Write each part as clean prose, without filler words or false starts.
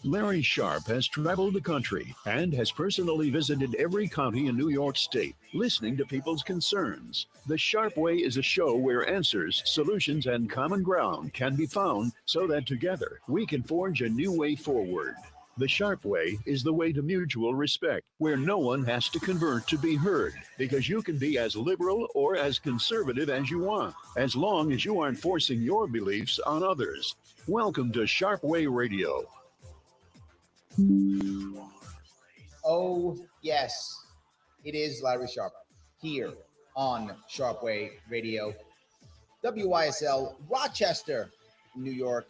Larry Sharpe has traveled the country and has personally visited every county in New York State, listening to people's concerns. The Sharpe Way is a show where answers, solutions, and common ground can be found so that together we can forge a new way forward. The Sharpe Way is the way to mutual respect, where no one has to convert to be heard, because you can be as liberal or as conservative as you want, as long as you aren't forcing your beliefs on others. Welcome to Sharpe Way Radio. Oh, yes, it is Larry Sharpe here on Sharpe Way Radio, WYSL, Rochester, New York,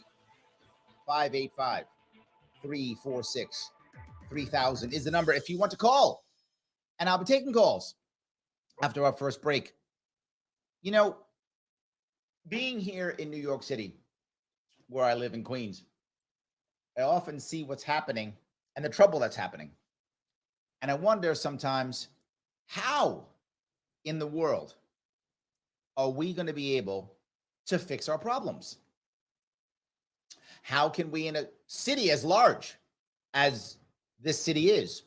585 346 3000 is the number if you want to call. And I'll be taking calls after our first break. You know, being here in New York City, where I live in Queens, I often see what's happening and the trouble that's happening. And I wonder sometimes, how in the world are we going to be able to fix our problems? How can we, in a city as large as this city is,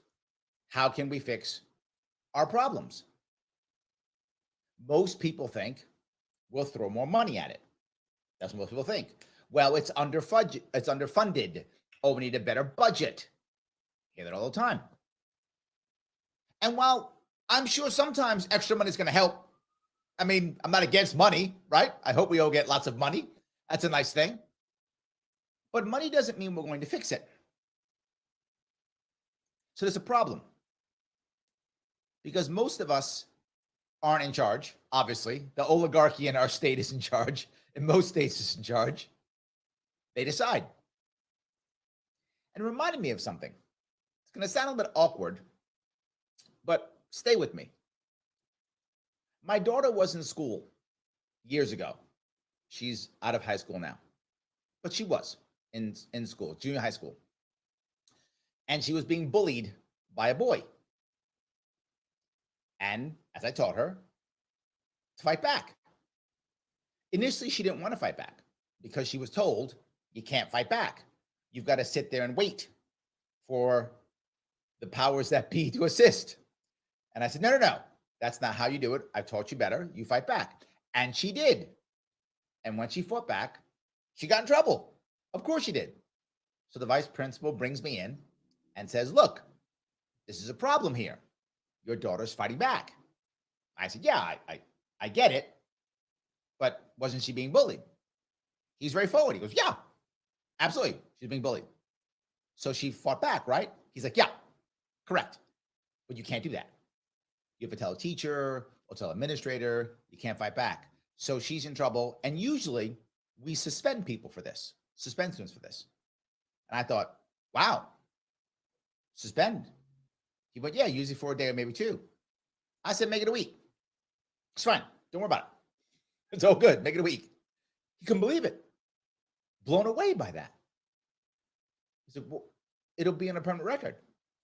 how can we fix our problems? Most people think we'll throw more money at it. That's what most people think. Well, it's underfunded. Oh, we need a better budget. I hear that all the time. And while I'm sure sometimes extra money is going to help, I mean, I'm not against money, right? I hope we all get lots of money. That's a nice thing. But money doesn't mean we're going to fix it. So there's a problem. Because most of us aren't in charge, obviously. The oligarchy in our state is in charge. In most states is in charge. They decide. And it reminded me of something. It's going to sound a little bit awkward, but stay with me. My daughter was in school years ago. She's out of high school now, but she was in school, junior high school. And she was being bullied by a boy. And as I taught her, to fight back. Initially, she didn't want to fight back because she was told, you can't fight back. You've got to sit there and wait for the powers that be to assist. And I said, no. That's not how you do it. I've taught you better. You fight back. And she did. And when she fought back, she got in trouble. Of course she did. So the vice principal brings me in and says, look, this is a problem here. Your daughter's fighting back. I said, yeah, I get it. But wasn't she being bullied? He's very forward. He goes, yeah, absolutely. She's being bullied. So she fought back, right? He's like, yeah, correct. But you can't do that. You have to tell a teacher or tell an administrator, you can't fight back. So she's in trouble. And usually we suspend people for this, suspend students for this. And I thought, wow, suspend. He went, yeah, usually for a day or maybe two. I said, make it a week. It's fine. Don't worry about it. It's all good. Make it a week. He couldn't believe it. Blown away by that. He said, well, it'll be on a permanent record.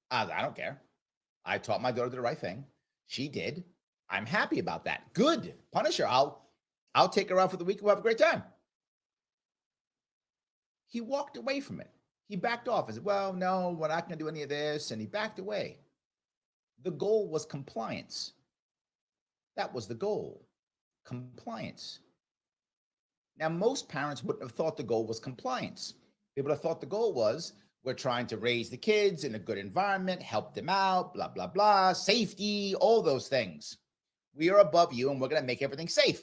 I don't care. I taught my daughter the right thing. She did. I'm happy about that. Good. Punish her. I'll take her out for the week. We'll have a great time. He walked away from it. He backed off. I said, well, no, we're not going to do any of this. And he backed away. The goal was compliance. That was the goal. Compliance. Now, most parents wouldn't have thought the goal was compliance. They would have thought the goal was, we're trying to raise the kids in a good environment, help them out, blah, blah, blah, safety, all those things. We are above you and we're going to make everything safe.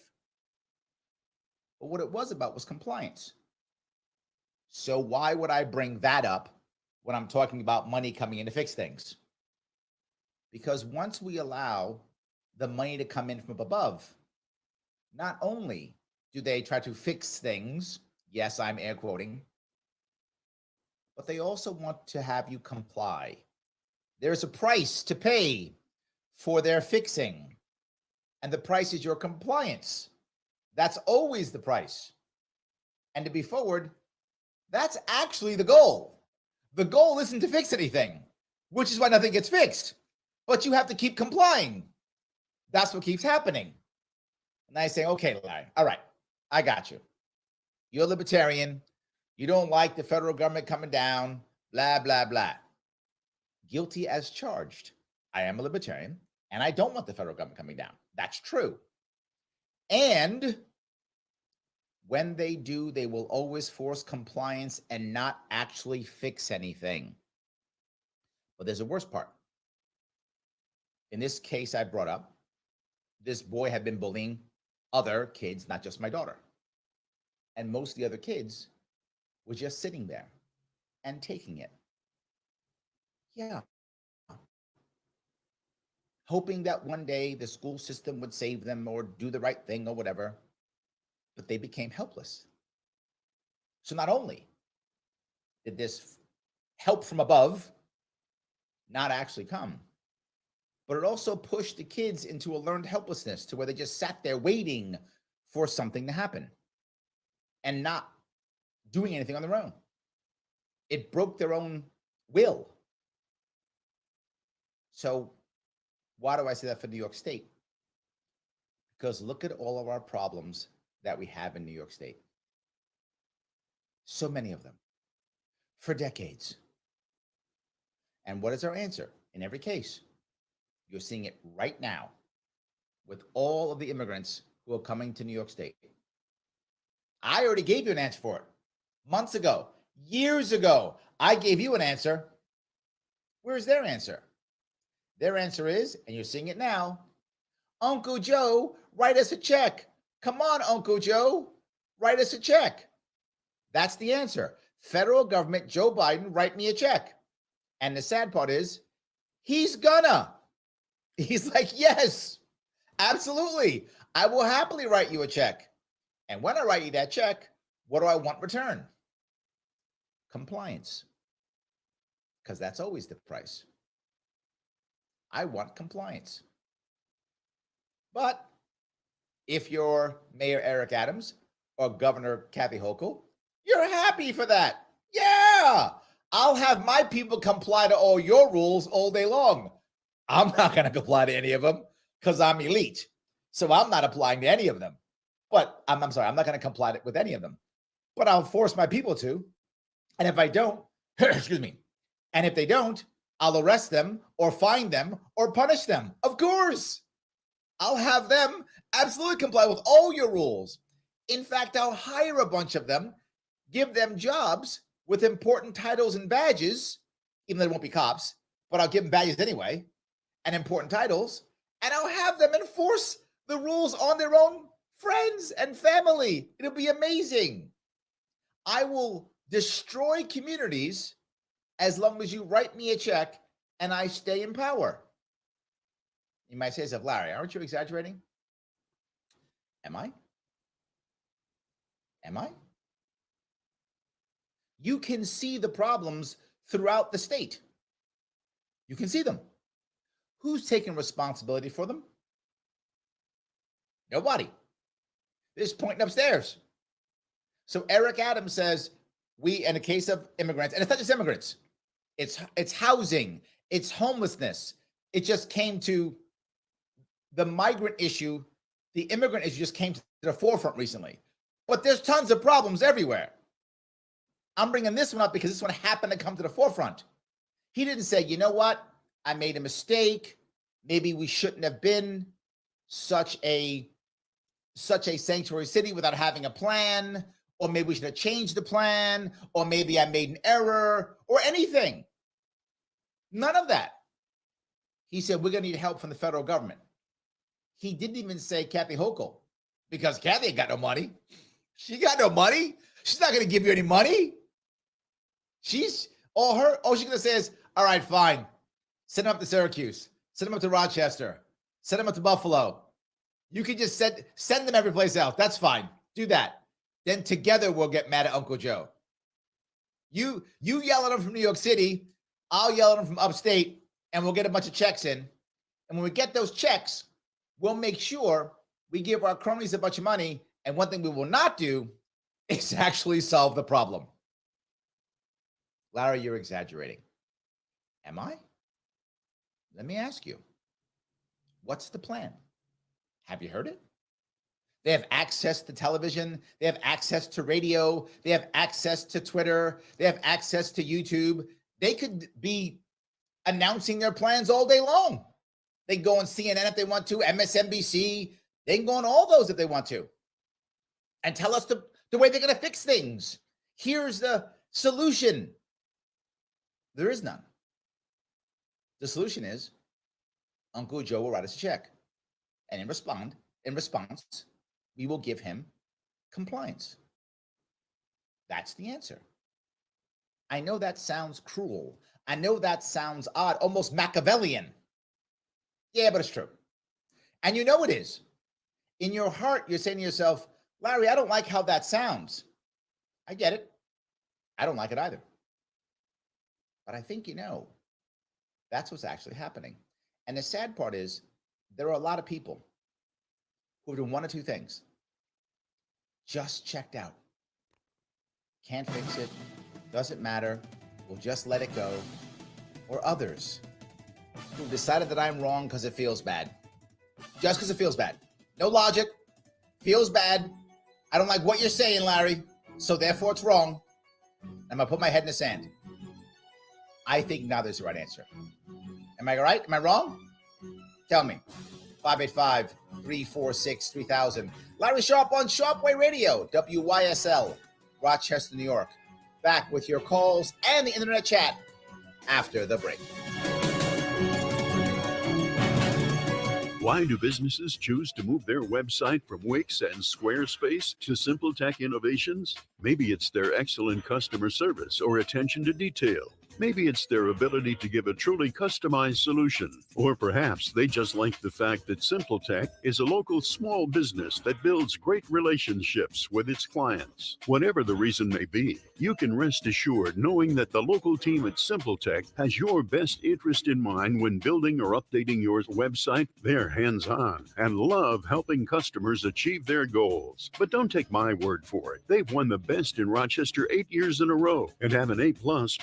But what it was about was compliance. So why would I bring that up when I'm talking about money coming in to fix things? Because once we allow the money to come in from above, not only do they try to fix things, yes, I'm air quoting, but they also want to have you comply. There's a price to pay for their fixing, and the price is your compliance. That's always the price. And to be forward, that's actually the goal. The goal isn't to fix anything, which is why nothing gets fixed, but you have to keep complying. That's what keeps happening. And I say, okay, Larry, all right, I got you. You're a libertarian. You don't like the federal government coming down, blah, blah, blah. Guilty as charged. I am a libertarian and I don't want the federal government coming down. That's true. And when they do, they will always force compliance and not actually fix anything. But there's a worse part. In this case I brought up, this boy had been bullying other kids, not just my daughter. And most of the other kids were just sitting there and taking it. Yeah. Hoping that one day the school system would save them or do the right thing or whatever, but they became helpless. So not only did this help from above not actually come, but it also pushed the kids into a learned helplessness to where they just sat there waiting for something to happen and not doing anything on their own. It broke their own will. So why do I say that for New York State? Because look at all of our problems that we have in New York State. So many of them for decades. And what is our answer? In every case, you're seeing it right now with all of the immigrants who are coming to New York State. I already gave you an answer for it months ago, years ago. I gave you an answer. Where's their answer? Their answer is, and you're seeing it now, Uncle Joe, write us a check. Come on, Uncle Joe, write us a check. That's the answer. Federal government, Joe Biden, write me a check. And the sad part is, he's gonna. He's like, yes, absolutely. I will happily write you a check. And when I write you that check, what do I want in return? Compliance. Because that's always the price. I want compliance. But if you're Mayor Eric Adams or Governor Kathy Hochul, you're happy for that. Yeah, I'll have my people comply to all your rules all day long. I'm not going to comply to any of them because I'm elite. So I'm not applying to any of them. But I'm sorry, I'm not going to comply with any of them. But I'll force my people to. And if I don't, excuse me, and if they don't, I'll arrest them or fine them or punish them. Of course, I'll have them absolutely comply with all your rules. In fact, I'll hire a bunch of them, give them jobs with important titles and badges, even though they won't be cops, but I'll give them badges anyway, and important titles, and I'll have them enforce the rules on their own friends and family. It'll be amazing. I will destroy communities as long as you write me a check and I stay in power. You might say to yourself, Larry, aren't you exaggerating? Am I? Am I? You can see the problems throughout the state. You can see them. Who's taking responsibility for them? Nobody. They're just pointing upstairs. So Eric Adams says, we, in the case of immigrants, and it's not just immigrants, it's housing, it's homelessness. It just came to the migrant issue, the immigrant issue just came to the forefront recently. But there's tons of problems everywhere. I'm bringing this one up because this one happened to come to the forefront. He didn't say, you know what? I made a mistake. Maybe we shouldn't have been such a sanctuary city without having a plan, or maybe we should have changed the plan, or maybe I made an error, or anything. None of that. He said, we're going to need help from the federal government. He didn't even say Kathy Hochul, because Kathy ain't got no money. She got no money. She's not going to give you any money. All she's going to say is, all right, fine. Send them up to Syracuse. Send them up to Rochester. Send them up to Buffalo. You can just send them every place else. That's fine. Do that. Then together we'll get mad at Uncle Joe. You yell at him from New York City. I'll yell at him from upstate, and we'll get a bunch of checks in. And when we get those checks, we'll make sure we give our cronies a bunch of money. And one thing we will not do is actually solve the problem. Larry, you're exaggerating. Am I? Let me ask you, what's the plan? Have you heard it? They have access to television. They have access to radio. They have access to Twitter. They have access to YouTube. They could be announcing their plans all day long. They can go on CNN if they want to, MSNBC. They can go on all those if they want to and tell us the way they're going to fix things. Here's the solution. There is none. The solution is Uncle Joe will write us a check. And in response, we will give him compliance. That's the answer. I know that sounds cruel. I know that sounds odd, almost Machiavellian. Yeah, but it's true. And you know it is. In your heart, you're saying to yourself, Larry, I don't like how that sounds. I get it. I don't like it either. But I think you know that's what's actually happening. And the sad part is there are a lot of people who have done one or two things. Just checked out. Can't fix it. Doesn't matter. We'll just let it go. Or others who decided that I'm wrong because it feels bad. Just because it feels bad. No logic. Feels bad. I don't like what you're saying, Larry. So therefore it's wrong. I'm going to put my head in the sand. I think neither is the right answer. Am I right? Am I wrong? Tell me. 585-346-3000. Larry Sharpe on Sharpe Way Radio, WYSL, Rochester, New York. Back with your calls and the internet chat after the break. Why do businesses choose to move their website from Wix and Squarespace to SimpleTech Innovations? Maybe it's their excellent customer service or attention to detail. Maybe it's their ability to give a truly customized solution. Or perhaps they just like the fact that SimpleTech is a local small business that builds great relationships with its clients. Whatever the reason may be, you can rest assured knowing that the local team at SimpleTech has your best interest in mind when building or updating your website. They're hands-on and love helping customers achieve their goals. But don't take my word for it. They've won the best in Rochester 8 years in a row and have an A+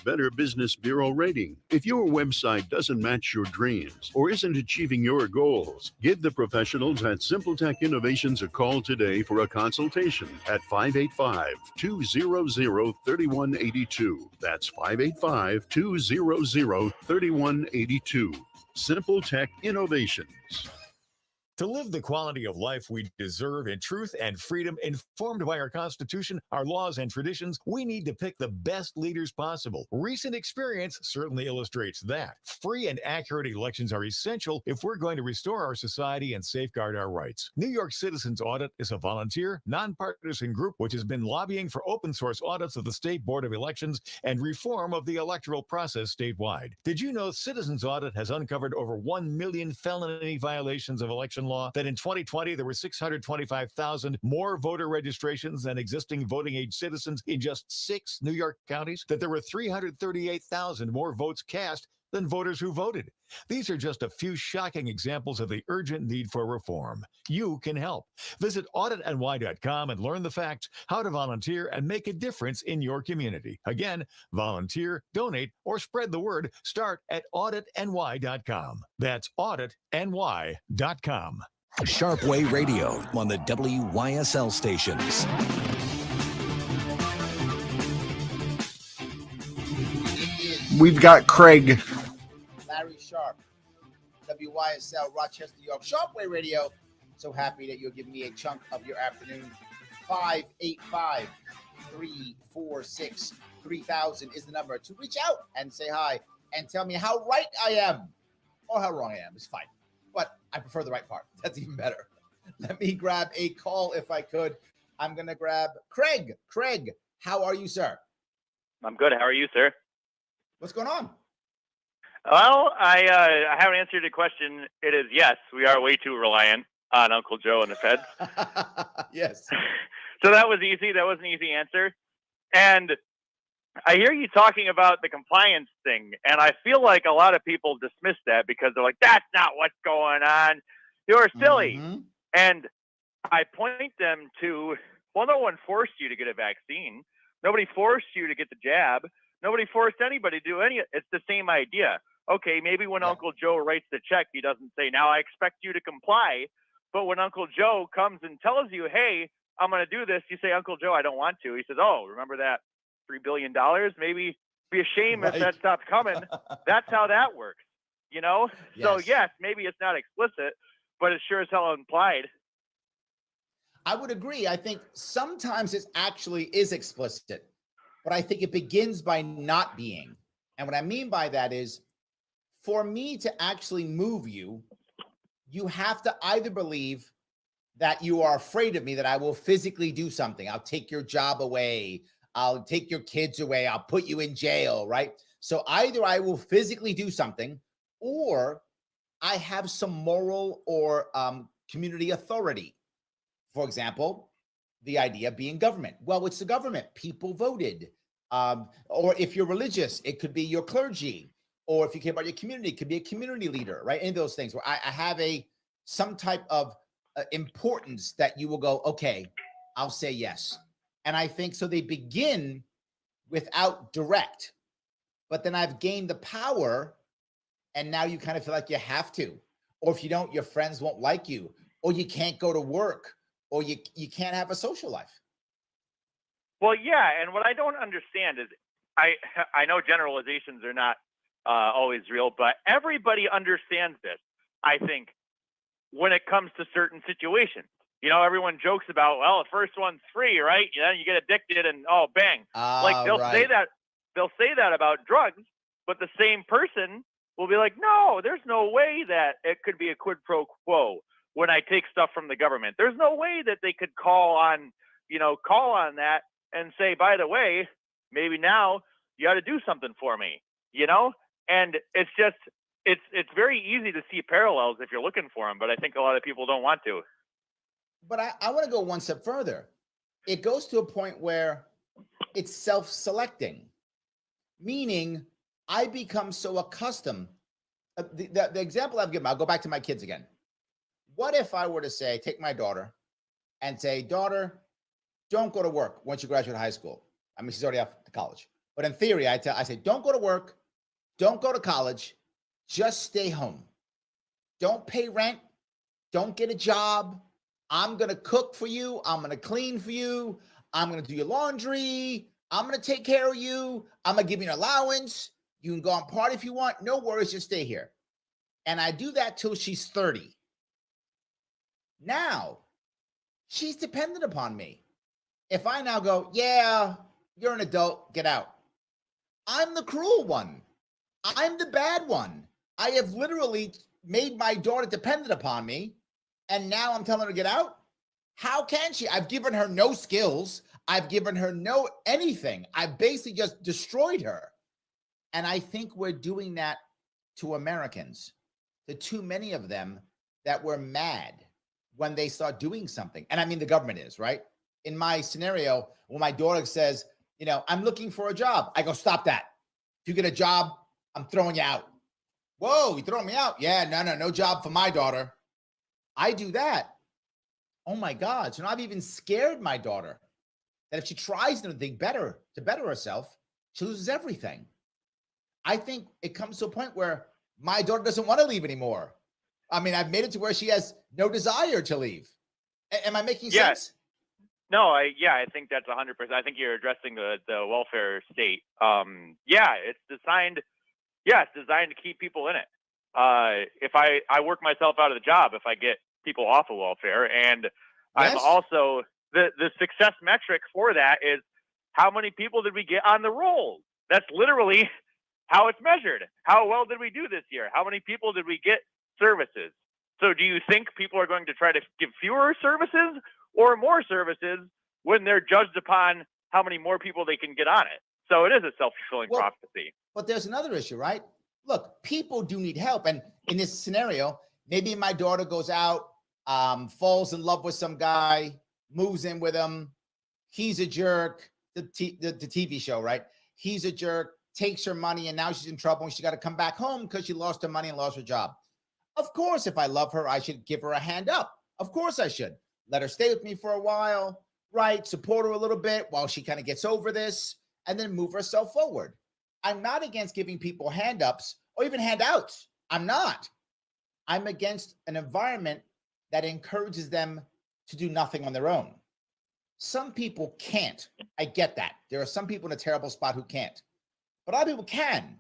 Better Business Bureau rating. If your website doesn't match your dreams or isn't achieving your goals, give the professionals at SimpleTech Innovations a call today for a consultation at 585-200-3182. That's 585-200-3182. SimpleTech Innovations. To live the quality of life we deserve in truth and freedom, informed by our Constitution, our laws, and traditions, we need to pick the best leaders possible. Recent experience certainly illustrates that. Free and accurate elections are essential if we're going to restore our society and safeguard our rights. New York Citizens Audit is a volunteer, nonpartisan group which has been lobbying for open source audits of the State Board of Elections and reform of the electoral process statewide. Did you know Citizens Audit has uncovered over 1 million felony violations of election law, that in 2020 there were 625,000 more voter registrations than existing voting age citizens in just 6 New York counties, that there were 338,000 more votes cast than voters who voted. These are just a few shocking examples of the urgent need for reform. You can help. Visit auditny.com and learn the facts, how to volunteer, and make a difference in your community. Again, volunteer, donate, or spread the word. Start at auditny.com. That's auditny.com. Sharpe Way Radio on the WYSL stations. We've got Craig. Larry Sharpe, WYSL, Rochester, New York, Sharpe Way Radio. So happy that you're giving me a chunk of your afternoon. 585-346-3000 is the number to reach out and say hi and tell me how right I am or how wrong I am. It's fine. But I prefer the right part. That's even better. Let me grab a call if I could. I'm going to grab Craig. Craig, how are you, sir? I'm good. How are you, sir? What's going on? Well, I haven't answered your question. It is yes, we are way too reliant on Uncle Joe and the Feds. Yes. So that was easy. That was an easy answer. And I hear you talking about the compliance thing, and I feel like a lot of people dismiss that because they're like, that's not what's going on. You're silly. Mm-hmm. And I point them to, well, no one forced you to get a vaccine. Nobody forced you to get the jab. Nobody forced anybody to do any. It's the same idea. Okay, maybe when Uncle Joe writes the check, he doesn't say, now I expect you to comply. But when Uncle Joe comes and tells you, hey, I'm going to do this, you say, Uncle Joe, I don't want to. He says, oh, remember that $3 billion? Maybe Be a shame if Right. that stopped coming. That's how that works, you know? So Yes. yes, maybe it's not explicit, but it sure as hell implied. I would agree. I think sometimes it actually is explicit, but I think it begins by not being. And what I mean by that is, for me to actually move you, you have to either believe that you are afraid of me, that I will physically do something. I'll take your job away. I'll take your kids away. I'll put you in jail, right? So either I will physically do something, or I have some moral or community authority. For example, the idea being government. Well, it's the government. People voted. Or if you're religious, it could be your clergy. Or if you care about your community, it could be a community leader, right? Any of those things where I have some type of importance that you will go, okay, I'll say yes. And I think so they begin without direct, but then I've gained the power, and now you kind of feel like you have to. Or if you don't, your friends won't like you, or you can't go to work, or you can't have a social life. Well, yeah, and what I don't understand is I know generalizations are not always real, but everybody understands this, I think, when it comes to certain situations. You know, everyone jokes about, well, the first one's free, right? You know, you get addicted and oh, bang. Like they'll say that about drugs, but the same person will be like, no, there's no way that it could be a quid pro quo when I take stuff from the government. There's no way that they could call on that and say, by the way, maybe now you got to do something for me, you know? And it's just, it's very easy to see parallels if you're looking for them, but I think a lot of people don't want to. But I want to go one step further. It goes to a point where it's self-selecting, meaning I become so accustomed. The example I've given, I'll go back to my kids again. What if I were to say, take my daughter and say, daughter, don't go to work once you graduate high school. I mean, she's already off to college. But in theory, I say, don't go to work, don't go to college, just stay home. Don't pay rent, don't get a job. I'm going to cook for you. I'm going to clean for you. I'm going to do your laundry. I'm going to take care of you. I'm going to give you an allowance. You can go and party if you want. No worries, just stay here. And I do that till she's 30. Now, she's dependent upon me. If I now go, yeah, you're an adult, get out. I'm the cruel one. I'm the bad one. I have literally made my daughter dependent upon me, and now I'm telling her to get out? How can she? I've given her no skills. I've given her no anything. I've basically just destroyed her. And I think we're doing that to Americans, to too many of them that were mad when they start doing something. And I mean, the government is, right? In my scenario, when my daughter says, you know, I'm looking for a job, I go, stop that. If you get a job, I'm throwing you out. Whoa, you throwing me out? Yeah, no job for my daughter. I do that. Oh my God. So now I've even scared my daughter that if she tries anything better to better herself, she loses everything. I think it comes to a point where my daughter doesn't want to leave anymore. I mean, I've made it to where she has no desire to leave. Am I making sense? No, I think that's 100%. I think you're addressing the welfare state. It's designed to keep people in it. If I work myself out of the job if I get people off of welfare, and yes. I'm also the success metric for that is how many people did we get on the rolls? That's literally how it's measured. How well did we do this year? How many people did we get services? So do you think people are going to try to give fewer services or more services when they're judged upon how many more people they can get on it? So it is a self-fulfilling prophecy. But there's another issue, right? Look, people do need help. And in this scenario, maybe my daughter goes out, falls in love with some guy, moves in with him. He's a jerk. The TV show, right? He's a jerk, takes her money, and now she's in trouble and she got to come back home because she lost her money and lost her job. Of course, if I love her, I should give her a hand up. Of course I should. Let her stay with me for a while, right? Support her a little bit while she kind of gets over this and then move herself forward. I'm not against giving people hand-ups or even handouts. I'm not. I'm against an environment that encourages them to do nothing on their own. Some people can't. I get that. There are some people in a terrible spot who can't. but a lot of people can.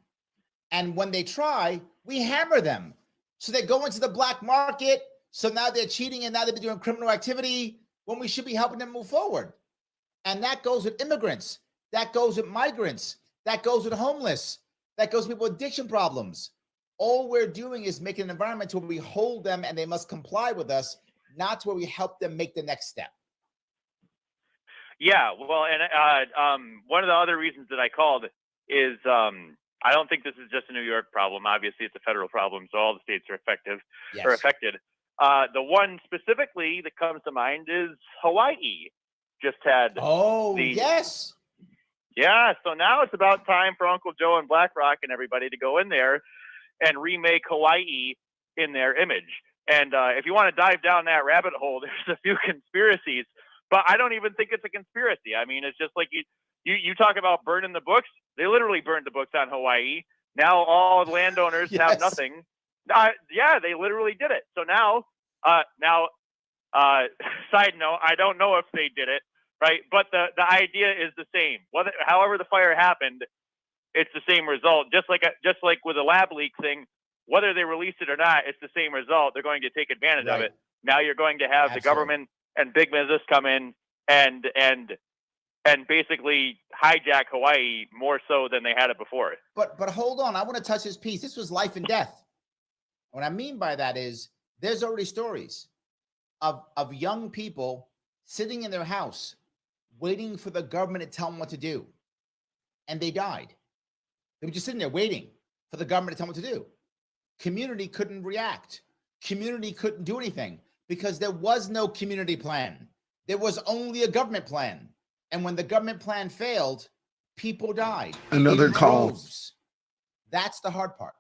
And when they try, we hammer them. So they go into the black market. So now they're cheating and now they're doing criminal activity when we should be helping them move forward. And that goes with immigrants. That goes with migrants. That goes with homeless. That goes with people with addiction problems. All we're doing is making an environment where we hold them and they must comply with us, not where we help them make the next step. Yeah, well, and one of the other reasons that I called is I don't think this is just a New York problem. Obviously, it's a federal problem, so all the states are affected. The one specifically that comes to mind is Hawaii. Just had yes. Yeah, so now it's about time for Uncle Joe and BlackRock and everybody to go in there and remake Hawaii in their image. And if you want to dive down that rabbit hole, there's a few conspiracies, but I don't even think it's a conspiracy. I mean, it's just like you talk about burning the books. They literally burned the books on Hawaii. Now all landowners have nothing. Yeah, they literally did it. So now, side note, I don't know if they did it, right? But the idea is the same. However the fire happened, it's the same result. Just like with the lab leak thing, whether they released it or not, it's the same result. They're going to take advantage of it. Now you're going to have the government and big business come in and basically hijack Hawaii more so than they had it before. But hold on, I want to touch this piece. This was life and death. What I mean by that is there's already stories of young people sitting in their house waiting for the government to tell them what to do. And they died. They were just sitting there waiting for the government to tell them what to do. Community couldn't react. Community couldn't do anything because there was no community plan. There was only a government plan. And when the government plan failed, people died. Another call. That's the hard part.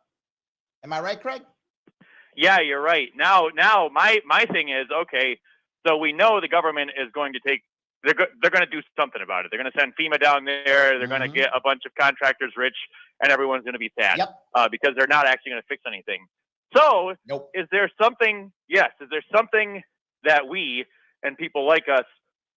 Am I right, Craig? Yeah, you're right. Now my thing is, okay, so we know the government is going to they're going to do something about it. They're going to send FEMA down there. They're going to get a bunch of contractors rich, and everyone's going to be sad because they're not actually going to fix anything. So is there something that we and people like us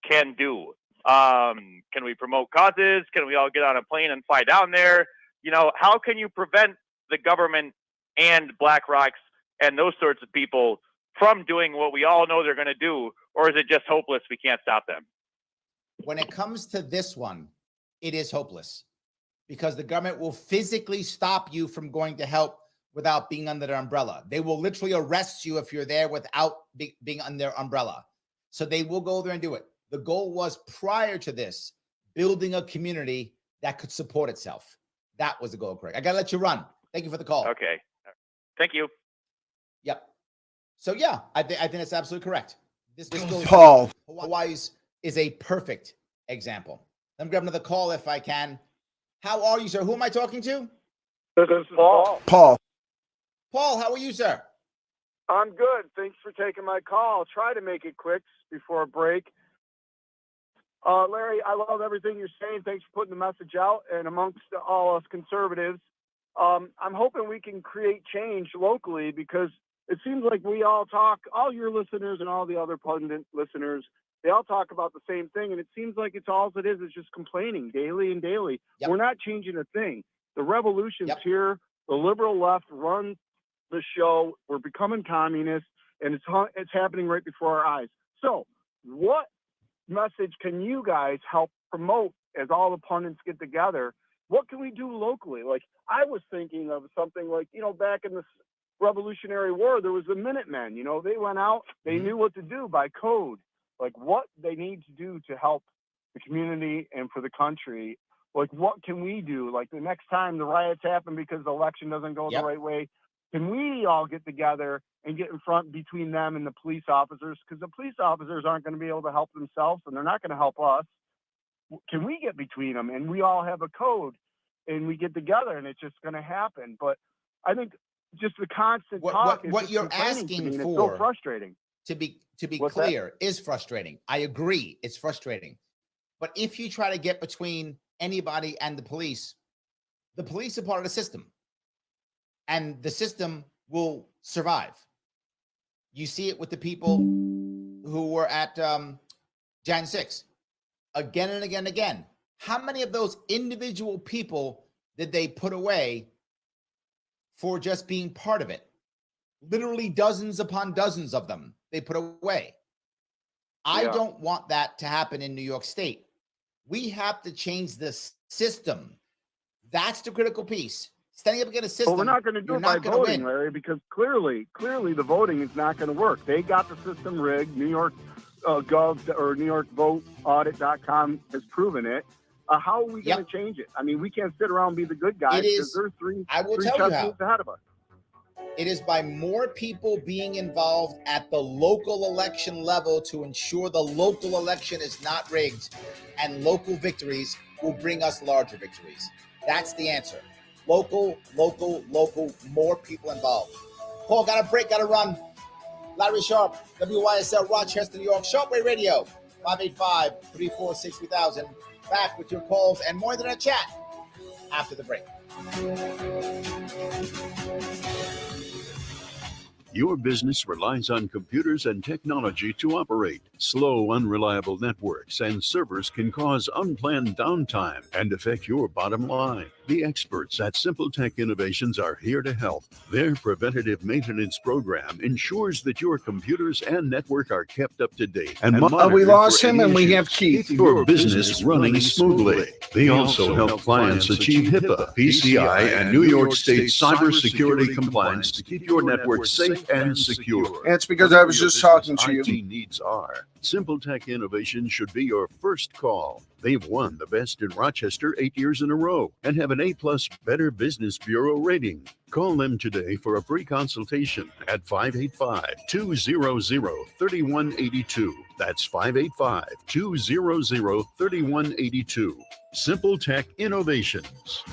can do? Can we promote causes? Can we all get on a plane and fly down there? You know, how can you prevent the government and BlackRock's and those sorts of people from doing what we all know they're going to do? Or is it just hopeless? We can't stop them. When it comes to this one, it is hopeless because the government will physically stop you from going to help without being under their umbrella. They will literally arrest you if you're there without being under their umbrella. So they will go there and do it. The goal was prior to this, building a community that could support itself. That was the goal, Craig. I got to let you run. Thank you for the call. Okay. Thank you. Yep. So yeah, I think that's absolutely correct. This goes Paul. Hawaii's is a perfect example. Let me grab another call if I can. How are you, sir? Who am I talking to? This is Paul. Paul, how are you, sir? I'm good. Thanks for taking my call. I'll try to make it quick before a break. Larry, I love everything you're saying. Thanks for putting the message out. And amongst all us conservatives, I'm hoping we can create change locally because it seems like we all talk, all your listeners and all the other pundit listeners, they all talk about the same thing. And it seems like it's all it is just complaining daily and daily. We're not changing a thing. The revolution's here. The liberal left runs the show. We're becoming communists, and it's happening right before our eyes. So what message can you guys help promote as all the pundits get together? What can we do locally? Like, I was thinking of something like, back in the Revolutionary War, there was the Minutemen. They went out, they knew what to do by code, like what they need to do to help the community and for the country. Like, what can we do? Like, the next time the riots happen because the election doesn't go the right way, can we all get together and get in front between them and the police officers? Because the police officers aren't going to be able to help themselves, and they're not going to help us. Can we get between them and we all have a code and we get together and it's just going to happen? But I think just the constant talk is what you're asking for. It's so frustrating. To be clear, is frustrating. I agree, it's frustrating. But if you try to get between anybody and the police are part of the system, and the system will survive. You see it with the people who were at Jan 6 again and again and again. How many of those individual people did they put away for just being part of it? Literally dozens upon dozens of them they put away. I don't want that to happen in New York State. We have to change this system. That's the critical piece. Standing up against a system. But we're not going to do it by voting, Larry, because clearly the voting is not going to work. They got the system rigged. New York Gov't or New York Vote Audit.com has proven it. How are we going to change it? I mean, we can't sit around and be the good guys because there's three moves ahead of us. It is by more people being involved at the local election level to ensure the local election is not rigged, and local victories will bring us larger victories. That's the answer. Local, more people involved. Paul, got a break, got to run. Larry Sharpe, WYSL, Rochester, New York, Sharpeway Radio, 585-346-3000. Back with your calls and more than a chat after the break. Your business relies on computers and technology to operate. Slow, unreliable networks and servers can cause unplanned downtime and affect your bottom line. The experts at Simple Tech Innovations are here to help. Their preventative maintenance program ensures that your computers and network are kept up to date. And we lost him, and we have Keith. Keep your business running smoothly. They also help clients achieve HIPAA, PCI, and New York State cybersecurity compliance to keep your network safe and secure. It's because I was just talking to you. IT needs are. Simple Tech Innovation should be your first call. They've won the best in Rochester 8 years in a row and have an A+ Better Business Bureau rating. Call them today for a free consultation at 585-200-3182. That's 585-200-3182. Simple Tech Innovations.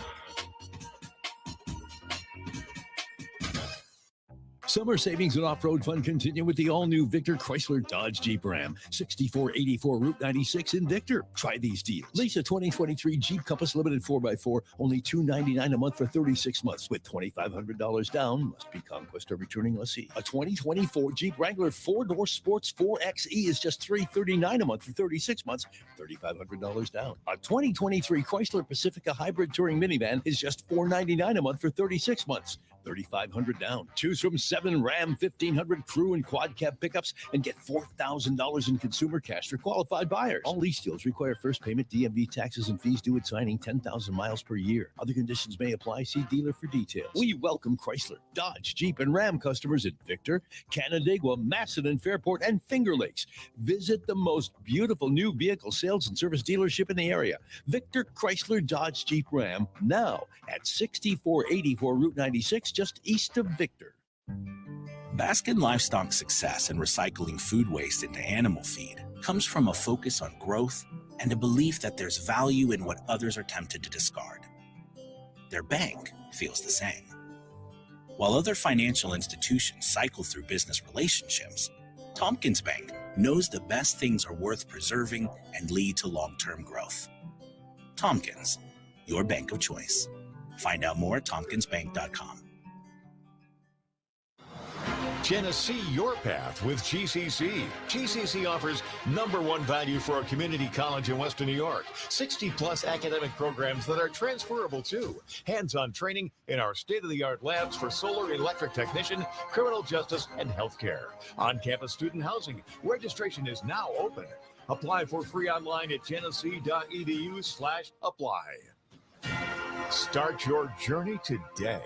Summer savings and off-road fun continue with the all-new Victor Chrysler Dodge Jeep Ram, 6484 Route 96 in Victor. Try these deals. Lease a 2023 Jeep Compass Limited 4x4, only $299 a month for 36 months with $2,500 down. Must be Conquest or returning lessee. A 2024 Jeep Wrangler 4-door Sports 4xe is just $339 a month for 36 months, $3,500 down. A 2023 Chrysler Pacifica Hybrid Touring Minivan is just $499 a month for 36 months. $3,500 down. Choose from 7 Ram 1500 crew and quad cab pickups and get $4,000 in consumer cash for qualified buyers. All lease deals require first payment, DMV taxes and fees due at signing, 10,000 miles per year. Other conditions may apply. See dealer for details. We welcome Chrysler, Dodge, Jeep, and Ram customers in Victor, Canandaigua, Masson, and Fairport, and Finger Lakes. Visit the most beautiful new vehicle sales and service dealership in the area. Victor Chrysler Dodge Jeep Ram, now at 6484 Route 96, just east of Victor. Baskin Livestock's success in recycling food waste into animal feed comes from a focus on growth and a belief that there's value in what others are tempted to discard. Their bank feels the same. While other financial institutions cycle through business relationships, Tompkins Bank knows the best things are worth preserving and lead to long-term growth. Tompkins, your bank of choice. Find out more at tompkinsbank.com. Genesee your path with GCC. GCC offers #1 value for a community college in Western New York. 60+ academic programs that are transferable too. Hands-on training in our state-of-the-art labs for solar electric technician, criminal justice, and healthcare. On-campus student housing. Registration is now open. Apply for free online at genesee.edu/apply. Start your journey today.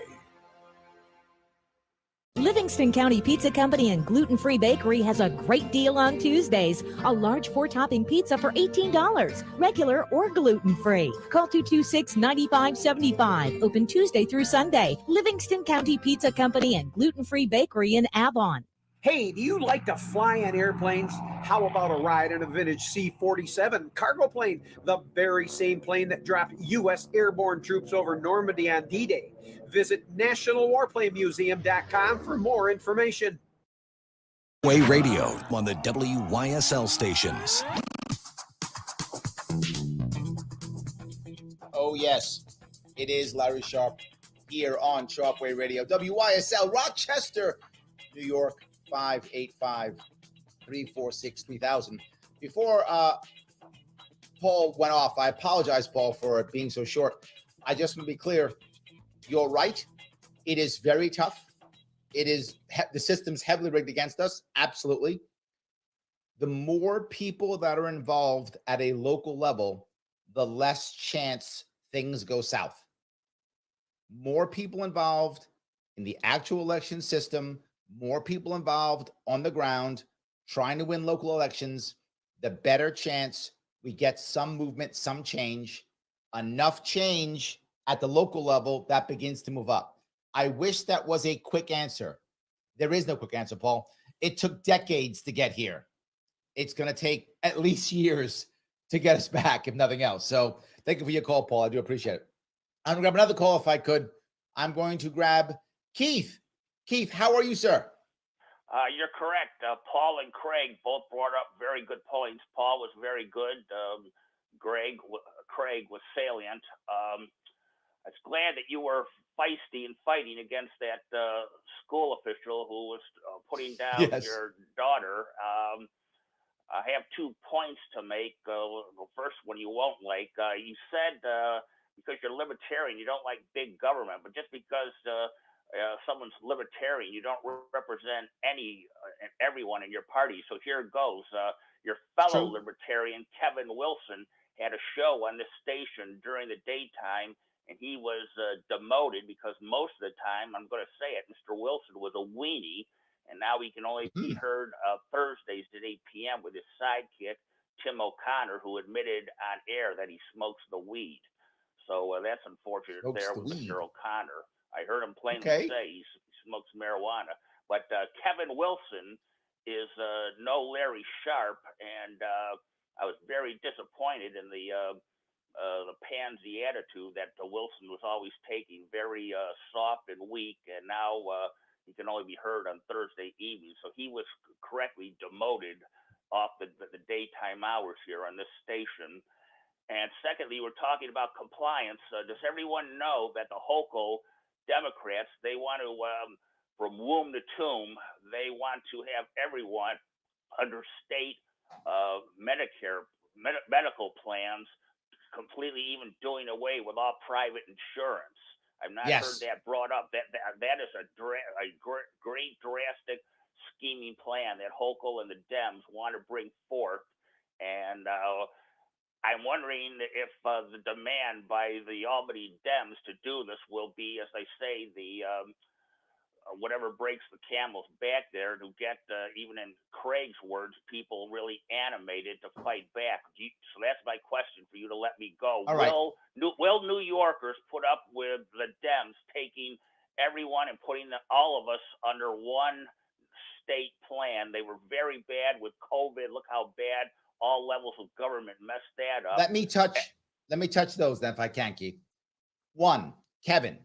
Livingston County Pizza Company and Gluten-Free Bakery has a great deal on Tuesdays. A large 4-topping pizza for $18, regular or gluten-free. Call 226-9575. Open Tuesday through Sunday. Livingston County Pizza Company and Gluten-Free Bakery in Avon. Hey, do you like to fly on airplanes? How about a ride in a vintage C-47 cargo plane, the very same plane that dropped U.S. airborne troops over Normandy on D-Day? Visit NationalWarplaneMuseum.com for more information. Way Radio on the WYSL stations. Oh, yes. It is Larry Sharpe here on Sharpeway Radio. WYSL, Rochester, New York, 585-346-3000. Before Paul went off, I apologize, Paul, for it being so short. I just want to be clear. You're right. It is very tough. It is the system's heavily rigged against us. Absolutely. The more people that are involved at a local level, the less chance things go south. More people involved in the actual election system, more people involved on the ground trying to win local elections, the better chance we get some movement, some change, enough change at the local level that begins to move up. I wish that was a quick answer. There is no quick answer, Paul. It took decades to get here. It's going to take at least years to get us back, if nothing else. So thank you for your call, Paul. I do appreciate it. I'm going to grab another call if I could. I'm going to grab Keith. Keith, how are you, sir? You're correct. Paul and Craig both brought up very good points. Paul was very good. Craig was salient. I was glad that you were feisty and fighting against that school official who was putting down your daughter. I have 2 points to make. The first one you won't like. You said because you're libertarian, you don't like big government, but just because someone's libertarian, you don't represent everyone in your party. So here it goes. Your fellow libertarian, Kevin Wilson, had a show on this station during the daytime, and he was demoted because most of the time, I'm going to say it, Mr. Wilson was a weenie, and now he can only be heard Thursdays at 8 p.m. with his sidekick, Tim O'Connor, who admitted on air that he smokes the weed. So that's unfortunate with Mr. O'Connor. I heard him plainly say he smokes marijuana. But Kevin Wilson is no Larry Sharpe, and I was very disappointed in the pansy attitude that Wilson was always taking, very soft and weak, and now he can only be heard on Thursday evening. So he was correctly demoted off the daytime hours here on this station. And secondly, we're talking about compliance. Does everyone know that the Hochul Democrats, they want to, from womb to tomb, they want to have everyone under state Medicare medical plans, completely even doing away with all private insurance. I've not heard that brought up. That is a great drastic scheming plan that Hochul and the Dems want to bring forth. And I'm wondering if the demand by the Albany Dems to do this will be, as they say, the whatever breaks the camel's back there to get, even in Craig's words, people really animated to fight back. So that's my question for you to let me go. Will New Yorkers put up with the Dems taking everyone and putting all of us under one state plan? They were very bad with COVID. Look how bad all levels of government messed that up. Let me touch those then if I can, Keith. One, Kevin.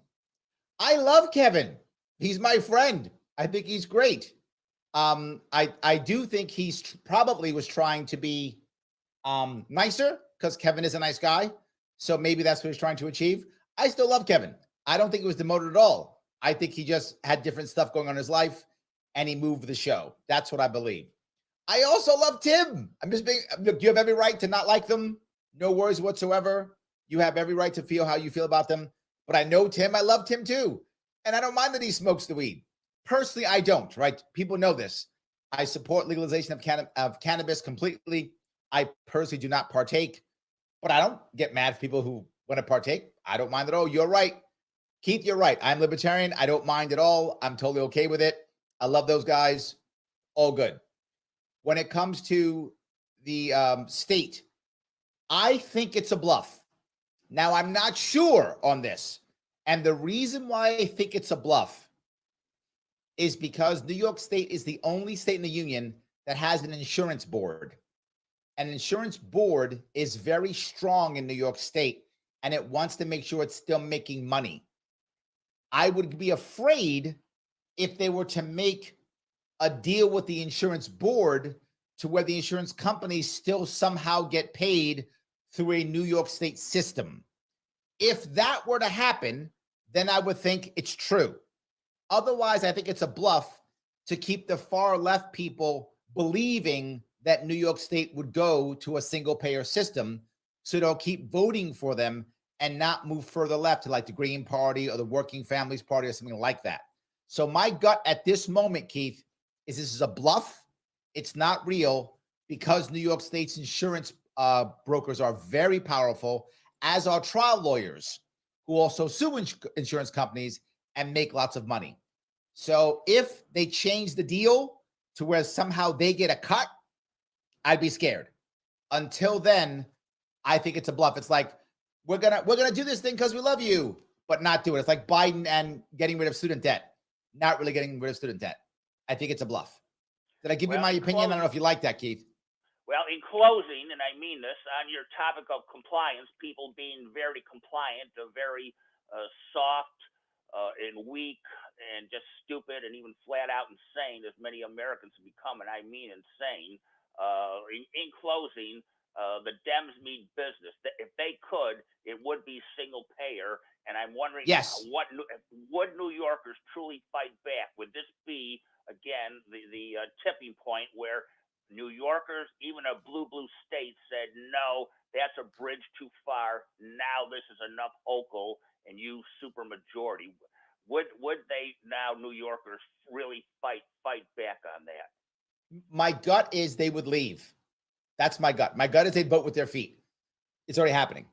I love Kevin. He's my friend. I think he's great. I do think he's probably was trying to be nicer because Kevin is a nice guy. So maybe that's what he's trying to achieve. I still love Kevin. I don't think he was demoted at all. I think he just had different stuff going on in his life and he moved the show. That's what I believe. I also love Tim. I'm just being, look, you have every right to not like them. No worries whatsoever. You have every right to feel how you feel about them. But I know Tim. I love Tim too. And I don't mind that he smokes the weed. Personally, I don't, right? People know this. I support legalization of cannabis completely. I personally do not partake, but I don't get mad at people who want to partake. I don't mind at all. You're right. Keith, you're right. I'm libertarian. I don't mind at all. I'm totally okay with it. I love those guys. All good. When it comes to the state, I think it's a bluff. Now, I'm not sure on this. And the reason why I think it's a bluff is because New York State is the only state in the union that has an insurance board. An insurance board is very strong in New York State, and it wants to make sure it's still making money. I would be afraid if they were to make a deal with the insurance board to where the insurance companies still somehow get paid through a New York State system. If that were to happen, then I would think it's true. Otherwise, I think it's a bluff to keep the far left people believing that New York State would go to a single payer system. So they'll keep voting for them and not move further left to like the Green Party or the Working Families Party or something like that. So my gut at this moment, Keith, is this is a bluff. It's not real because New York State's insurance brokers are very powerful, as are trial lawyers who also sue insurance companies and make lots of money. So if they change the deal to where somehow they get a cut, I'd be scared. Until then, I think it's a bluff. It's like, we're gonna do this thing because we love you, but not do it. It's like Biden and getting rid of student debt, not really getting rid of student debt. I think it's a bluff. Did I give you my opinion? I don't know if you like that, Keith. Well, in closing, and I mean this, on your topic of compliance, people being very compliant, very soft and weak and just stupid and even flat out insane, as many Americans have become, and I mean insane. In closing, the Dems mean business. If they could, it would be single payer. And I'm wondering, yes, would New Yorkers truly fight back? Would this be, again, the tipping point where New Yorkers, even a blue state, said, no, that's a bridge too far. Now this is enough Hochul and you super majority. Would they now, New Yorkers, really fight back on that? My gut is they would leave. That's my gut. My gut is they'd vote with their feet. It's already happening.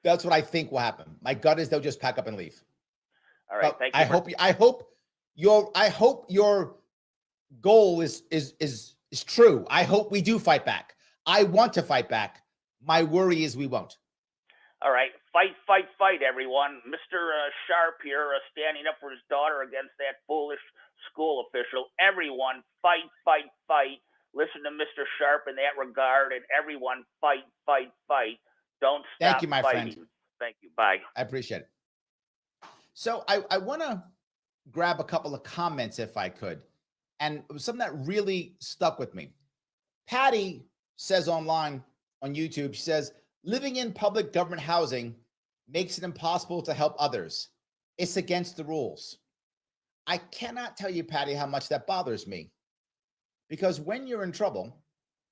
That's what I think will happen. My gut is they'll just pack up and leave. All right. Thank you. I hope your goal is true. I hope we do fight back. I want to fight back. My worry is we won't. All right. Fight, everyone. Mr. Sharpe here, standing up for his daughter against that foolish school official. Everyone, fight. Listen to Mr. Sharpe in that regard, and everyone, fight. Don't stop. Thank you, my fighting. friend. Thank you. Bye. I appreciate it. So I want to grab a couple of comments if I could. And it was something that really stuck with me. Patty says online on YouTube, she says, living in public government housing makes it impossible to help others. It's against the rules. I cannot tell you, Patty, how much that bothers me. Because when you're in trouble,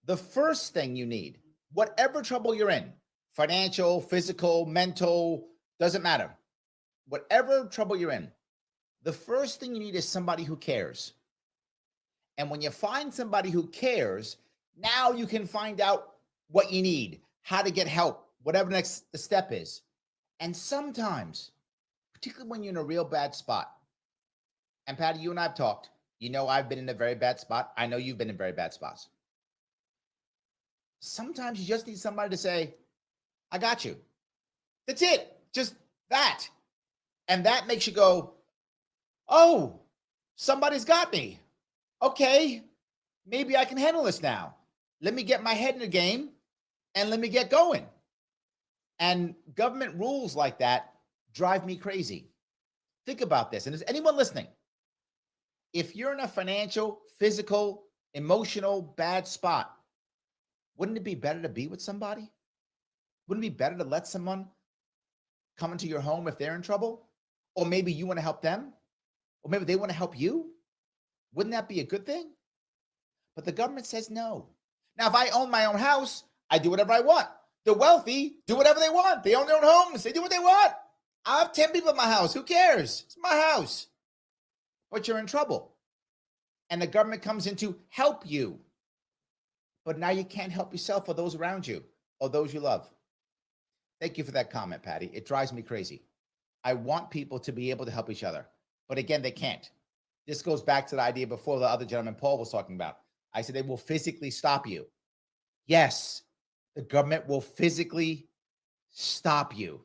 the first thing you need, whatever trouble you're in, financial, physical, mental, doesn't matter. Whatever trouble you're in, the first thing you need is somebody who cares. And when you find somebody who cares, now you can find out what you need, how to get help, whatever the step is. And sometimes, particularly when you're in a real bad spot, and Patty, you and I have talked, you know I've been in a very bad spot. I know you've been in very bad spots. Sometimes you just need somebody to say, I got you. That's it. Just that. And that makes you go, oh, somebody's got me. Okay, maybe I can handle this now. Let me get my head in the game and let me get going. And government rules like that drive me crazy. Think about this. And is anyone listening? If you're in a financial, physical, emotional, bad spot, wouldn't it be better to be with somebody? Wouldn't it be better to let someone come into your home if they're in trouble? Or maybe you want to help them? Or maybe they want to help you? Wouldn't that be a good thing? But the government says no. Now, if I own my own house, I do whatever I want. The wealthy do whatever they want. They own their own homes. They do what they want. I have 10 people in my house. Who cares? It's my house. But you're in trouble. And the government comes in to help you. But now you can't help yourself or those around you or those you love. Thank you for that comment, Patty. It drives me crazy. I want people to be able to help each other. But again, they can't. This goes back to the idea before the other gentleman, Paul, was talking about. I said they will physically stop you. Yes, the government will physically stop you.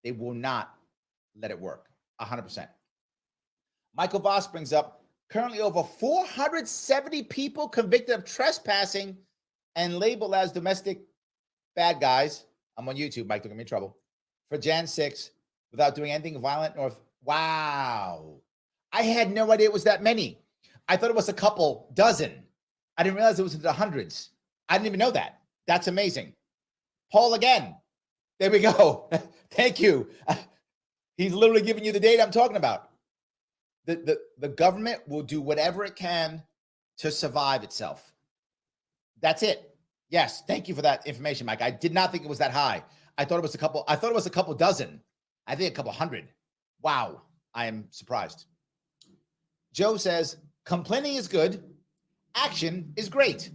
They will not let it work. 100%. Michael Voss brings up currently over 470 people convicted of trespassing and labeled as domestic bad guys. I'm on YouTube, Mike, don't get me in trouble. For Jan 6 without doing anything violent or wow. I had no idea it was that many. I thought it was a couple dozen. I didn't realize it was in the hundreds. I didn't even know that. That's amazing. Paul again. There we go. Thank you. He's literally giving you the data I'm talking about. The government will do whatever it can to survive itself. That's it. Yes. Thank you for that information, Mike. I did not think it was that high. I thought it was a couple. I thought it was a couple dozen. I think a couple hundred. Wow. I am surprised. Joe says, complaining is good. Action is great.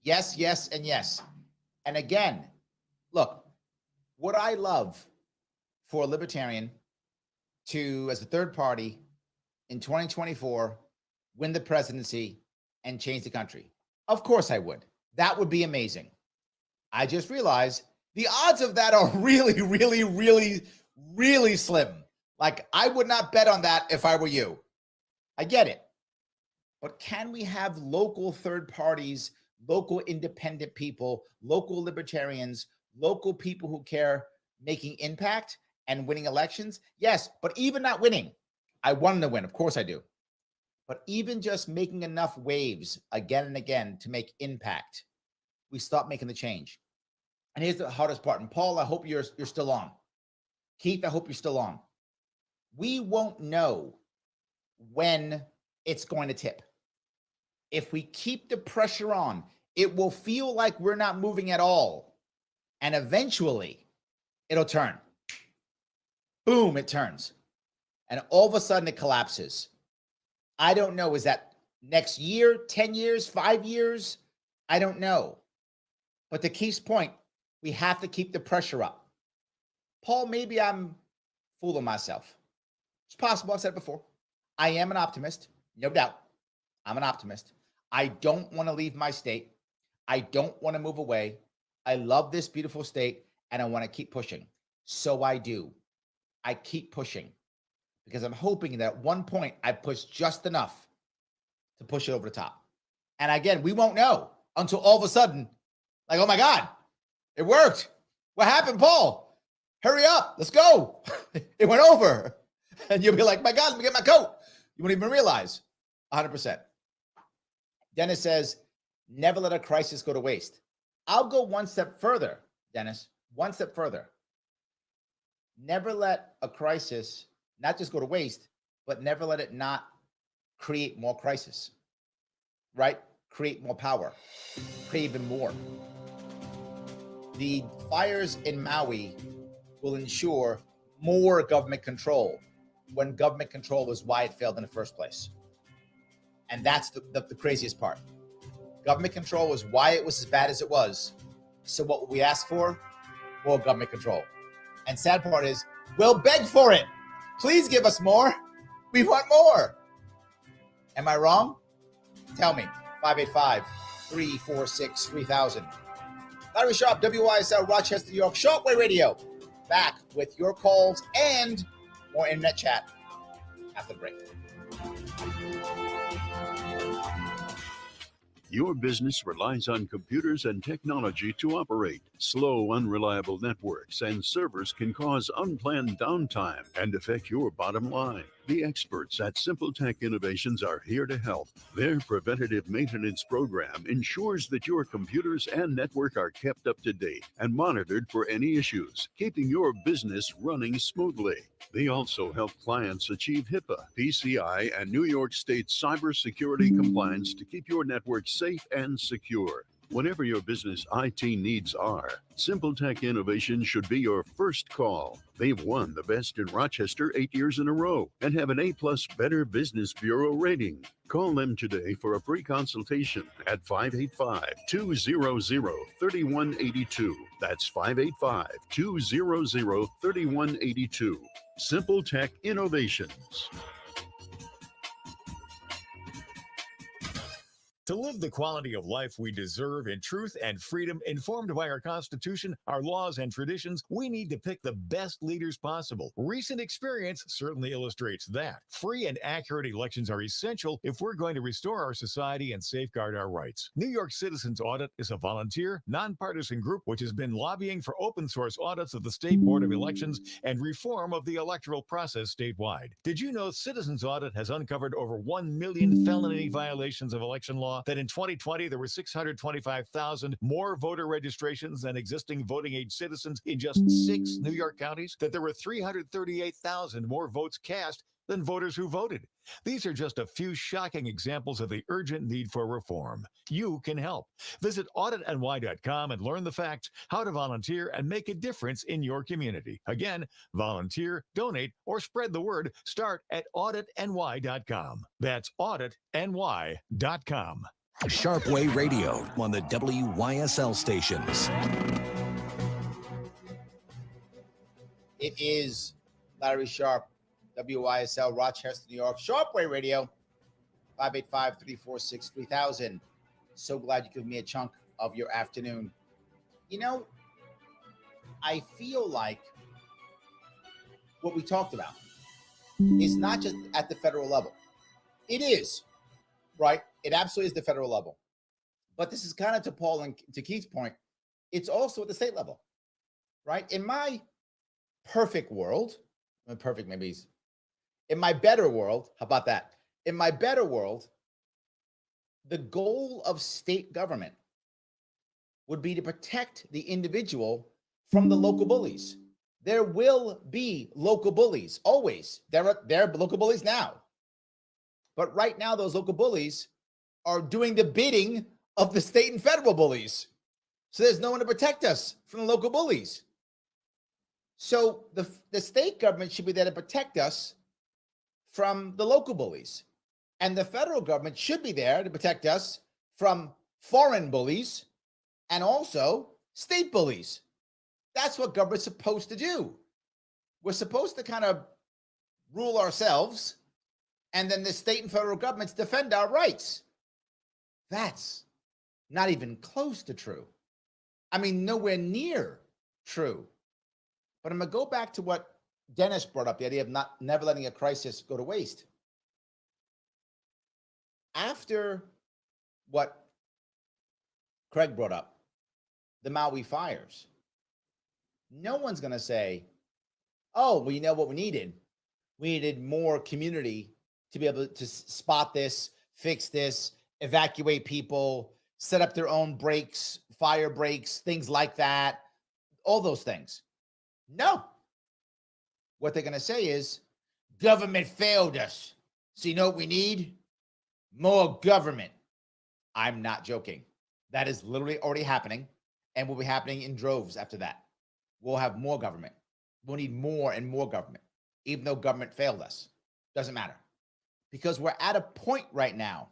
Yes, yes, and yes. And again, look, would I love for a libertarian to, as a third party in 2024, win the presidency and change the country? Of course I would. That would be amazing. I just realized the odds of that are really, really, really, really slim. Like, I would not bet on that if I were you. I get it. But can we have local third parties, local independent people, local libertarians, local people who care making impact and winning elections? Yes, but even not winning. I want them to win. Of course I do. But even just making enough waves again and again to make impact, we stop making the change. And here's the hardest part. And Paul, I hope you're still on. Keith, I hope you're still on. We won't know when it's going to tip. If we keep the pressure on, it will feel like we're not moving at all. And eventually, it'll turn. Boom, it turns. And all of a sudden, it collapses. I don't know. Is that next year, 10 years, 5 years? I don't know. But to Keith's point, we have to keep the pressure up. Paul, maybe I'm fooling myself. It's possible. I've said it before. I am an optimist, no doubt. I'm an optimist. I don't want to leave my state. I don't want to move away. I love this beautiful state, and I want to keep pushing. So I do. I keep pushing because I'm hoping that at one point I push just enough to push it over the top. And again, we won't know until all of a sudden, like, oh my God, it worked. What happened, Paul? Hurry up. Let's go. It went over. And you'll be like, my God, let me get my coat. You won't even realize. 100%. Dennis says, never let a crisis go to waste. I'll go one step further, Dennis. One step further. Never let a crisis not just go to waste, but never let it not create more crisis. Right? Create more power. Create even more. The fires in Maui will ensure more government control when government control is why it failed in the first place. And that's the craziest part. Government control was why it was as bad as it was. So what we asked for? More government control. And sad part is, we'll beg for it. Please give us more. We want more. Am I wrong? Tell me. 585-346-3000. Larry Sharpe, WYSL, Rochester, New York, Shortwave Radio. Back with your calls and more internet chat after the break. Your business relies on computers and technology to operate. Slow, unreliable networks and servers can cause unplanned downtime and affect your bottom line. The experts at Simple Tech Innovations are here to help. Their preventative maintenance program ensures that your computers and network are kept up to date and monitored for any issues, keeping your business running smoothly. They also help clients achieve HIPAA, PCI, and New York State cybersecurity compliance to keep your network safe and secure. Whatever your business IT needs are, Simple Tech Innovation should be your first call. They've won the best in Rochester 8 years in a row and have an A+ Better Business Bureau rating. Call them today for a free consultation at 585-200-3182. That's 585-200-3182. Simple Tech Innovations. To live the quality of life we deserve in truth and freedom, informed by our Constitution, our laws, and traditions, we need to pick the best leaders possible. Recent experience certainly illustrates that. Free and accurate elections are essential if we're going to restore our society and safeguard our rights. New York Citizens Audit is a volunteer, nonpartisan group which has been lobbying for open source audits of the State Board of Elections and reform of the electoral process statewide. Did you know Citizens Audit has uncovered over 1 million felony violations of election law? That in 2020, there were 625,000 more voter registrations than existing voting age citizens in just 6 New York counties, that there were 338,000 more votes cast than voters who voted. These are just a few shocking examples of the urgent need for reform. You can help. Visit auditny.com and learn the facts, how to volunteer, and make a difference in your community. Again, volunteer, donate, or spread the word. Start at auditny.com. That's auditny.com. Sharpe Way Radio on the WYSL stations. It is Larry Sharpe, WYSL, Rochester, New York. Sharpe Way Radio, 585-346-3000. So glad you gave me a chunk of your afternoon. You know, I feel like what we talked about is not just at the federal level. It is, right? It absolutely is the federal level. But this is kind of to Paul and to Keith's point. It's also at the state level, right? In my perfect world, perfect maybe is, in my better world, how about that? In my better world, the goal of state government would be to protect the individual from the local bullies. There will be local bullies, always. There are local bullies now. But right now, those local bullies are doing the bidding of the state and federal bullies. So there's no one to protect us from the local bullies. So the state government should be there to protect us from the local bullies. And the federal government should be there to protect us from foreign bullies and also state bullies. That's what government's supposed to do. We're supposed to kind of rule ourselves, and then the state and federal governments defend our rights. That's not even close to true. I mean, nowhere near true. But I'm going to go back to what Dennis brought up, the idea of never letting a crisis go to waste. After what Craig brought up, the Maui fires, no one's going to say, oh, well, you know what we needed? We needed more community to be able to spot this, fix this, evacuate people, set up their own breaks, fire breaks, things like that, all those things. No. What they're going to say is, government failed us. So you know what we need? More government. I'm not joking. That is literally already happening and will be happening in droves after that. We'll have more government. We'll need more and more government, even though government failed us. Doesn't matter. Because we're at a point right now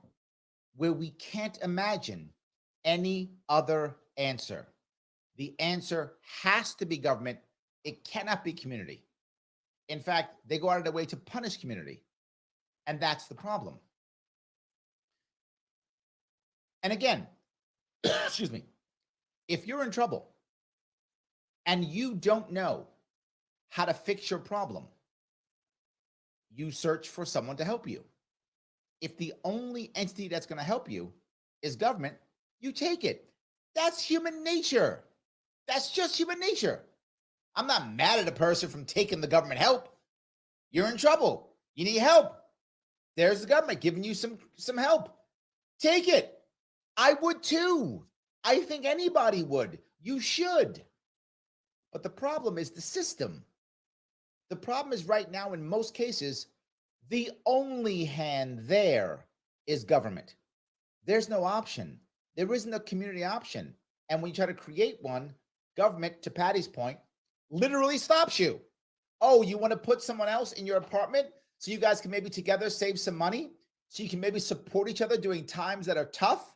where we can't imagine any other answer. The answer has to be government. It cannot be community. In fact, they go out of their way to punish community. And that's the problem. And again, excuse me, if you're in trouble and you don't know how to fix your problem, you search for someone to help you. If the only entity that's going to help you is government, you take it. That's human nature. That's just human nature. I'm not mad at a person from taking the government help. You're in trouble. You need help. There's the government giving you some help. Take it. I would too. I think anybody would. You should. But the problem is the system. The problem is right now, in most cases, the only hand there is government. There's no option. There isn't a community option. And when you try to create one, government, to Patty's point, literally stops you. Oh, you want to put someone else in your apartment so you guys can maybe together save some money? So you can maybe support each other during times that are tough?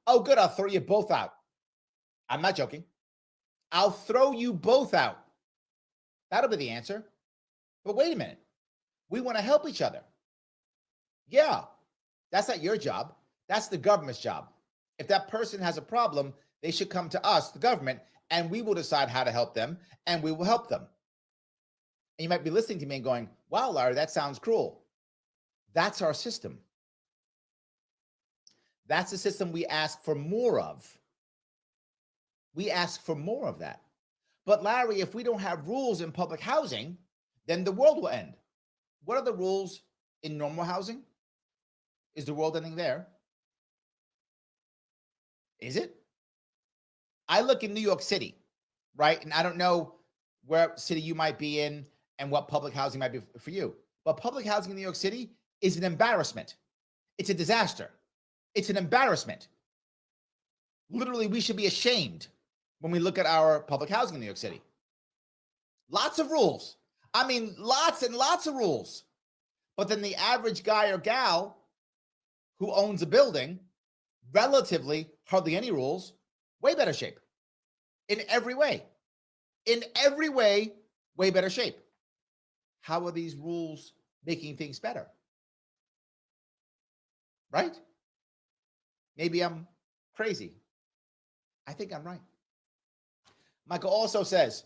Oh, good, I'll throw you both out. I'm not joking. I'll throw you both out. That'll be the answer. But wait a minute. We want to help each other. Yeah, that's not your job. That's the government's job. If that person has a problem, they should come to us, the government, and we will decide how to help them, and we will help them. And you might be listening to me and going, wow, Larry, that sounds cruel. That's our system. That's the system we ask for more of. We ask for more of that. But Larry, if we don't have rules in public housing, then the world will end. What are the rules in normal housing? Is the world ending there? Is it? I look in New York City, right? And I don't know where city you might be in and what public housing might be for you. But public housing in New York City is an embarrassment. It's a disaster. It's an embarrassment. Literally, we should be ashamed when we look at our public housing in New York City. Lots of rules. I mean, lots and lots of rules. But then the average guy or gal who owns a building, relatively hardly any rules, way better shape. In every way. In every way, way better shape. How are these rules making things better? Right? Maybe I'm crazy. I think I'm right. Michael also says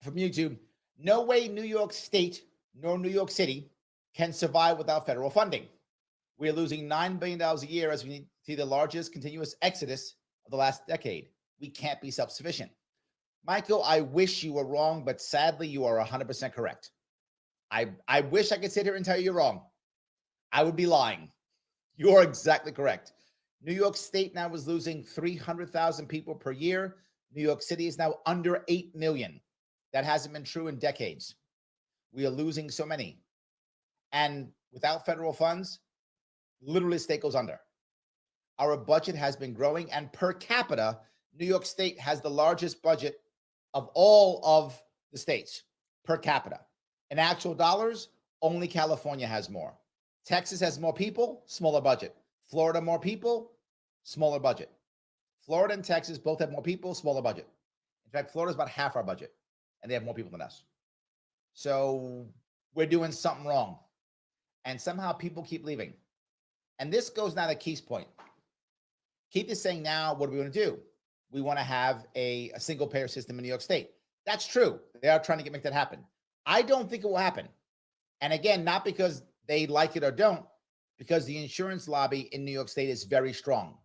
from YouTube, no way New York State nor New York City can survive without federal funding. We are losing $9 billion a year as we see the largest continuous exodus of the last decade. We can't be self-sufficient. Michael, I wish you were wrong, but sadly, you are 100% correct. I wish I could sit here and tell you you're wrong. I would be lying. You're exactly correct. New York State now is losing 300,000 people per year. New York City is now under 8 million. That hasn't been true in decades. We are losing so many. And without federal funds, literally the state goes under. Our budget has been growing, and per capita, New York State has the largest budget of all of the states per capita. In actual dollars, only California has more. Texas has more people, smaller budget. Florida, more people, smaller budget. Florida and Texas both have more people, smaller budget. In fact, Florida's about half our budget, and they have more people than us. So we're doing something wrong. And somehow people keep leaving. And this goes now to Keith's point. Keith is saying now, what do we want to do? We want to have a single payer system in New York State. That's true. They are trying to make that happen. I don't think it will happen. And again, not because they like it or don't, because the insurance lobby in New York State is very strong.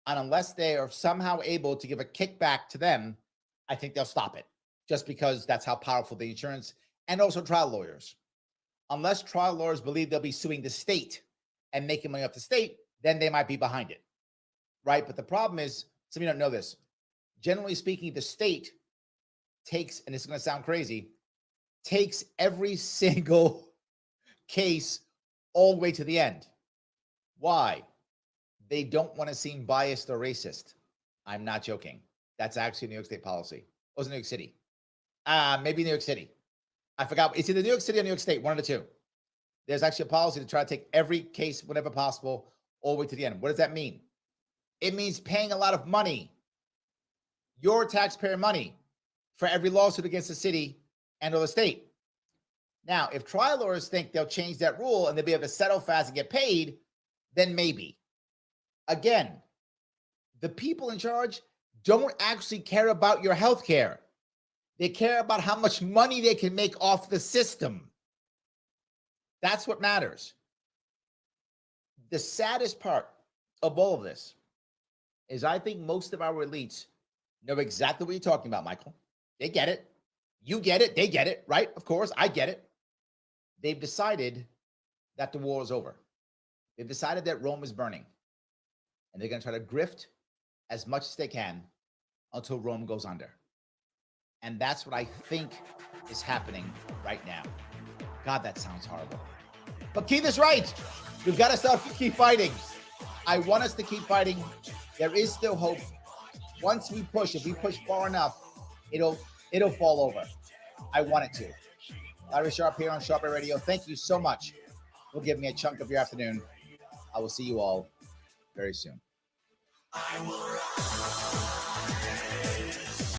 And unless they are somehow able to give a kickback to them, I think they'll stop it, just because that's how powerful the insurance and also trial lawyers. Unless trial lawyers believe they'll be suing the state and making money off the state, then they might be behind it, right? But the problem is, some of you don't know this, generally speaking, the state takes, and it's going to sound crazy, takes every single case all the way to the end. Why? They don't want to seem biased or racist. I'm not joking. That's actually New York State policy. It was New York City. Maybe New York City. I forgot. It's either New York City or New York State, one of the two. There's actually a policy to try to take every case, whenever possible, all the way to the end. What does that mean? It means paying a lot of money, your taxpayer money, for every lawsuit against the city and or the state. Now, if trial lawyers think they'll change that rule and they'll be able to settle fast and get paid, then maybe. Again, the people in charge don't actually care about your health care. They care about how much money they can make off the system. That's what matters. The saddest part of all of this is I think most of our elites know exactly what you're talking about, Michael. They get it. You get it. They get it, right? Of course, I get it. They've decided that the war is over. They've decided that Rome is burning. And they're going to try to grift as much as they can until Rome goes under. And that's what I think is happening right now. God, that sounds horrible. But Keith is right. We've got to keep fighting. I want us to keep fighting. There is still hope. Once we push, if we push far enough, it'll fall over. I want it to. Larry Sharpe here on Sharpe Radio. Thank you so much for giving me a chunk of your afternoon. I will see you all very soon. I will rise.